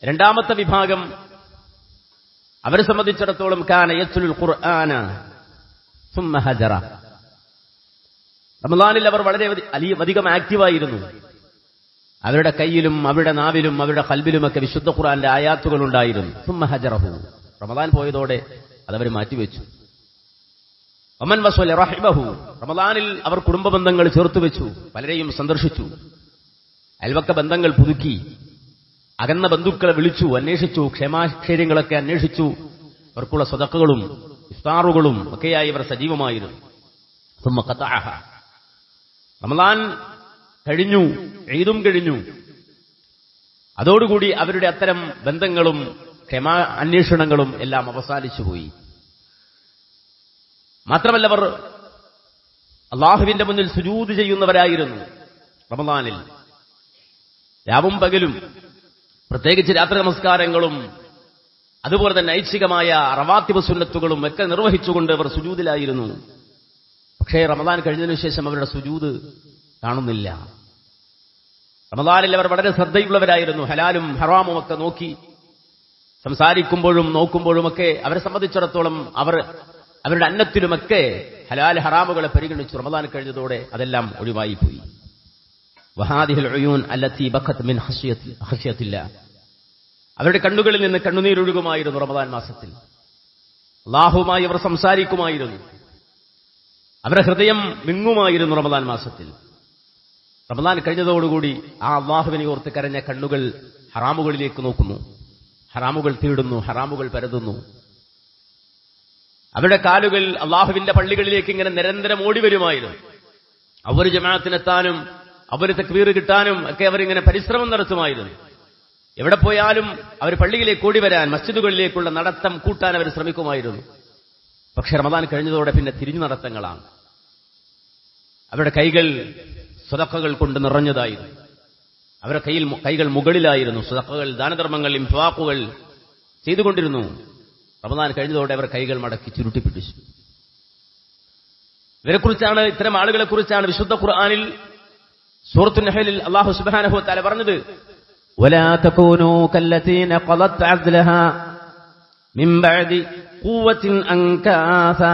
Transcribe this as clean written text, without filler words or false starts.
രണ്ടാമത്തെ വിഭാഗം അവരെ സംബന്ധിച്ചിടത്തോളം കാന യത്ലുൽ ഖുർആന സുമ്മ ഹജറ. റമളാനിൽ അവർ വളരെ അധികം ആക്റ്റീവായിരുന്നു. അവരുടെ കയ്യിലും അവരുടെ നാവിലും അവരുടെ ഖൽബിലുമൊക്കെ വിശുദ്ധ ഖുർആന്റെ ആയാത്തുകൾ ഉണ്ടായിരുന്നു. സുമ്മ ഹജറഹു. റമളാൻ പോയതോടെ അതവർ മാറ്റിവെച്ചു. വമൻ വസല റഹിബഹു. റമളാനിൽ അവർ കുടുംബ ബന്ധങ്ങൾ ചേർത്തുവെച്ചു, പലരെയും സന്ദർശിച്ചു, അയൽവക്ക ബന്ധങ്ങൾ പുതുക്കി, അകന്ന ബന്ധുക്കളെ വിളിച്ചു, അന്വേഷിച്ചു, ക്ഷേമാക്ഷേര്യങ്ങളൊക്കെ അന്വേഷിച്ചു. അവർക്കുള്ള സദഖകളും ഇഫ്താറുകളും ഒക്കെയായി ഇവർ സജീവമായിരുന്നു. സുമ്മ ഖതഅഹ. റമളാൻ കഴിഞ്ഞു, ഈദും കഴിഞ്ഞു. അതോടുകൂടി അവരുടെ അത്തരം ബന്ധങ്ങളും ക്ഷമാ അന്വേഷണങ്ങളും എല്ലാം അവസാനിച്ചുപോയി. മാത്രമല്ല അവർ അള്ളാഹുവിന്റെ മുന്നിൽ സുജൂദ് ചെയ്യുന്നവരായിരുന്നു റമളാനിൽ. രാവും പകലും, പ്രത്യേകിച്ച് രാത്രി നമസ്കാരങ്ങളും അതുപോലെ തന്നെ ഐച്ഛികമായ റവാത്തിബ് സുന്നത്തുകളും ഒക്കെ നിർവഹിച്ചുകൊണ്ട് അവർ സുജൂദിലായിരുന്നു. പക്ഷേ റമളാൻ കഴിഞ്ഞതിനു ശേഷം അവരുടെ സുജൂദ് കാണുന്നില്ല. റമളാനിൽ അവർ വളരെ ശ്രദ്ധയുള്ളവരായിരുന്നു. ഹലാലും ഹറാമും ഒക്കെ നോക്കി സംസാരിക്കുമ്പോഴും നോക്കുമ്പോഴുമൊക്കെ അവരെ സംബന്ധിച്ചിടത്തോളം അവരുടെ അന്നത്തിലുമൊക്കെ ഹലാൽ ഹറാമുകളെ പരിഗണിച്ചു. റമളാൻ കഴിഞ്ഞതോടെ അതെല്ലാം ഒഴിവായിപ്പോയി. വഹാദിഹിൽ ഉയൂൻ അല്ലത്തി ബഖത് മിൻ ഖശിയത്തില്ലാ. അവരുടെ കണ്ണുകളിൽ നിന്ന് കണ്ണുനീരൊഴുകുമായിരുന്നു റമളാൻ മാസത്തിൽ. അല്ലാഹുവുമായി അവർ സംസാരിക്കുമായിരുന്നു. അവരുടെ ഹൃദയം വിങ്ങുമായിരുന്നു റമളാൻ മാസത്തിൽ. റമളാൻ കഴിഞ്ഞതോടുകൂടി ആ അല്ലാഹുവിനെ ഓർത്ത് കരഞ്ഞ കണ്ണുകൾ ഹറാമുകളിലേക്ക് നോക്കുന്നു, ഹറാമുകൾ തേടുന്നു, ഹറാമുകൾ പരതുന്നു. അവരുടെ കാലുകൾ അല്ലാഹുവിന്റെ പള്ളികളിലേക്ക് ഇങ്ങനെ നിരന്തരം ഓടി വരുമായിരുന്നു. അവർ ജമാഅത്തിനെത്താനും അവർ തക്ബീർ കിട്ടാനും ഒക്കെ അവരിങ്ങനെ പരിശ്രമം നടത്തുമായിരുന്നു. എവിടെ പോയാലും അവർ പള്ളിയിലേക്ക് ഓടി വരാൻ, മസ്ജിദുകളിലേക്കുള്ള നടത്തം കൂട്ടാൻ അവർ ശ്രമിക്കുമായിരുന്നു. പക്ഷെ റമളാൻ കഴിഞ്ഞതോടെ പിന്നെ തിരിഞ്ഞു നടത്തങ്ങളാണ്. അവരുടെ കൈകൾ സദഖകൾ കൊണ്ട് നിറഞ്ഞതായിരുന്നു. അവരുടെ കൈകൾ മുകളിലായിരുന്നു. സദഖകൾ, ദാനധർമ്മങ്ങൾ, ഇൻഫാഖുകൾ ചെയ്തുകൊണ്ടിരുന്നു. റമളാൻ കഴിഞ്ഞതോടെ അവർ കൈകൾ മടക്കി ചുരുട്ടിപ്പിടിച്ചു. ഇവരെക്കുറിച്ചാണ്, ഇത്തരം ആളുകളെ കുറിച്ചാണ് വിശുദ്ധ ഖുർആനിൽ സൂറത്തുൻ നഹലിൽ അല്ലാഹു സുബ്ഹാനഹു വ തആല പറഞ്ഞത്, വലാ തകൂനൂ കല്ലതീന ഖലത് അസ്ലഹാ മിൻ ബഅദി ഖുവ്വത്തിൻ അൻകാസാ